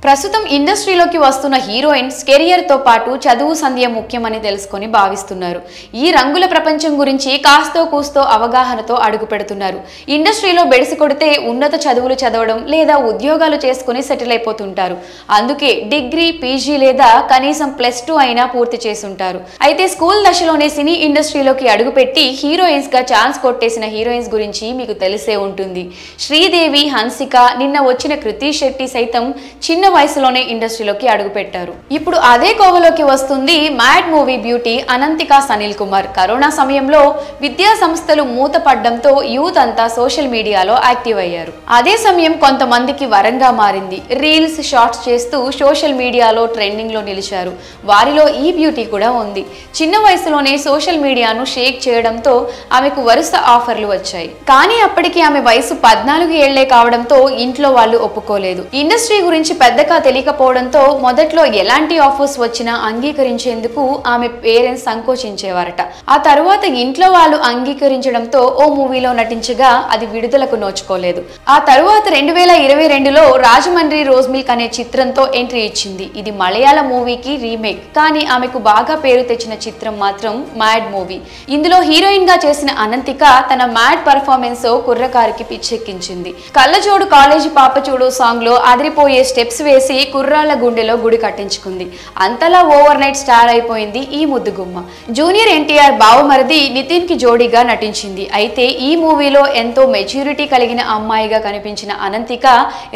ప్రస్తుతం ఇండస్ట్రీలోకి వస్తున్న హీరోయిన్స్ కెరియర్ తో పాటు చదువు సంధ్య ముఖ్యమని తెలుసుకొని భావిస్తున్నారు. ఈ రంగుల ప్రపంచం గురించి కాస్తో కూస్తో అవగాహనతో అడుగు పెడుతున్నారు. ఇండస్ట్రీలో బెడిసి కొడితే ఉన్నత చదువులు చదవడం లేదా ఉద్యోగాలు చేసుకుని సెటిల్ అయిపోతుంటారు. అందుకే డిగ్రీ, పీజీ లేదా కనీసం +2 అయినా పూర్తి చేసుంటారు. అయితే స్కూల్ దశలోనే సినీ ఇండస్ట్రీలోకి అడుగుపెట్టి హీరోయిన్స్ గా ఛాన్స్ కొట్టేసిన హీరోయిన్స్ గురించి మీకు తెలిసే ఉంటుంది. శ్రీదేవి, హన్సిక, నిన్న వచ్చిన కృతి శెట్టి సైతం చిన్న వయసులోనే ఇండస్ట్రీలోకి అడుగుపెట్టారు. ఇప్పుడు అదే కోవలోకి వస్తుంది mad movie beauty Ananthika Sanil Kumar. Corona సమయంలో విద్యా సంస్థలు మూతపడ్డంతో యూత్ అంతా సోషల్ మీడియాలో యాక్టివ్ అయ్యారు. అదే సమయం కొంతమందికి వరంగా మారింది. రీల్స్, షార్ట్స్ చేస్తూ సోషల్ మీడియాలో ట్రెండింగ్ లో నిలిచారు. వారిలో ఈ బ్యూటీ కూడా ఉంది. చిన్న వయసులోనే సోషల్ మీడియాను షేక్ చేయడంతో ఆమెకు వరుస ఆఫర్లు వచ్చాయి. కానీ అప్పటికి ఆమె వయసు 14 ఏళ్లే కావడంతో ఇంట్లో వాళ్ళు ఒప్పుకోలేదు. ఇండస్ట్రీ గురించి పెద్దగా తెలియకపోవడంతో మొదట్లో ఎలాంటి ఆఫర్స్ వచ్చినా అంగీకరించేందుకు ఆమె పేరెంట్స్ సంకోచించేవారట. ఆ తరువాత ఇంట్లో వాళ్ళు అంగీకరించడంతో ఓ మూవీలో నటించగా అది విడుదలకు నోచుకోలేదు. ఆ తరువాత 2022లో రాజమండ్రి రోజ్ మిల్క్ అనే చిత్రంతో ఎంట్రీ ఇచ్చింది. ఇది మలయాళ మూవీకి రీమేక్. కానీ ఆమెకు బాగా పేరు తెచ్చిన చిత్రం మాత్రం మ్యాడ్ మూవీ. ఇందులో హీరోయిన్ గా చేసిన అనంతిక తన మ్యాడ్ పర్ఫార్మెన్స్ కుర్రకారికి పిచ్చెక్కించింది. కళ్ళజోడు కాలేజీ పాప చూడు సాంగ్ లో అదిరిపోయే స్టెప్స్ వేసి కుర్రాళ్ల గుండెలో గుడి కట్టించుకుంది. అంతలా ఓవర్ నైట్ స్టార్ అయిపోయింది ఈ ముద్దుగుమ్మ. జూనియర్ ఎన్టీఆర్ బావమరిది నితిన్ కి జోడీగా నటించింది. అయితే ఈ మూవీలో ఎంతో మెచ్యూరిటీ కలిగిన అమ్మాయిగా కనిపించిన అనంతిక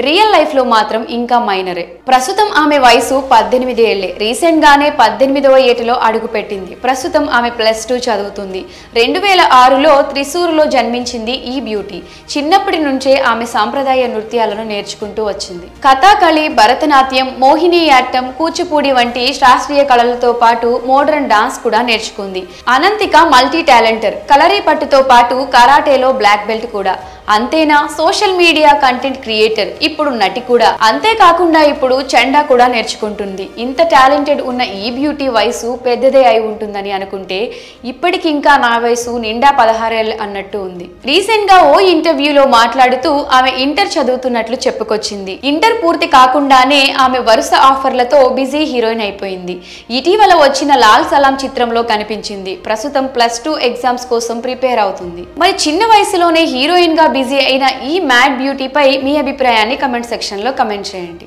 రియల్ లైఫ్ లో మాత్రం ఇంకా మైనరే. ప్రస్తుతం ఆమె వయసు 18 ఏళ్లే. రీసెంట్ గానే 18వ ఏటలో అడుగు పెట్టింది. ప్రస్తుతం ఆమె +2 చదువుతుంది. 2006లో త్రిశూరులో జన్మించింది ఈ బ్యూటీ. చిన్నప్పటి నుంచే ఆమె సాంప్రదాయ నృత్యాలను నేర్చుకుంటూ వచ్చింది. కథాకళి, భరతనాట్యం, మోహినియాట్టం, కూచిపూడి వంటి శాస్త్రీయ కళలతో పాటు మోడర్న్ డాన్స్ కూడా నేర్చుకుంది. అనంతిక మల్టీ టాలెంటర్. కలరీ పట్టుతో పాటు కరాటేలో బ్లాక్ బెల్ట్ కూడా. అంతేనా, సోషల్ మీడియా కంటెంట్ క్రియేటర్, ఇప్పుడు నటి కూడా. అంతేకాకుండా ఇప్పుడు చెండా కూడా నేర్చుకుంటుంది. ఇంత టాలెంటెడ్ ఉన్న ఈ బ్యూటీ వయసు పెద్దదే అయి ఉంటుందని అనుకుంటే ఇప్పటికి ఇంకా నా వయసు నిండా 16 ఏళ్ళు అన్నట్టు ఉంది. రీసెంట్ గా ఓ ఇంటర్వ్యూలో మాట్లాడుతూ ఆమె ఇంటర్ చదువుతున్నట్లు చెప్పుకొచ్చింది. ఇంటర్ పూర్తి కాకుండానే ఆమె వరుస ఆఫర్లతో బిజీ హీరోయిన్ అయిపోయింది. ఇటీవల వచ్చిన లాల్ సలాం చిత్రంలో కనిపించింది. ప్రస్తుతం +2 ఎగ్జామ్స్ కోసం ప్రిపేర్ అవుతుంది. మరి చిన్న వయసులోనే హీరోయిన్ గా బిజీ అయిన ఈ మ్యాడ్ బ్యూటీపై మీ అభిప్రాయాన్ని కమెంట్ సెక్షన్ లో కమెంట్ చేయండి.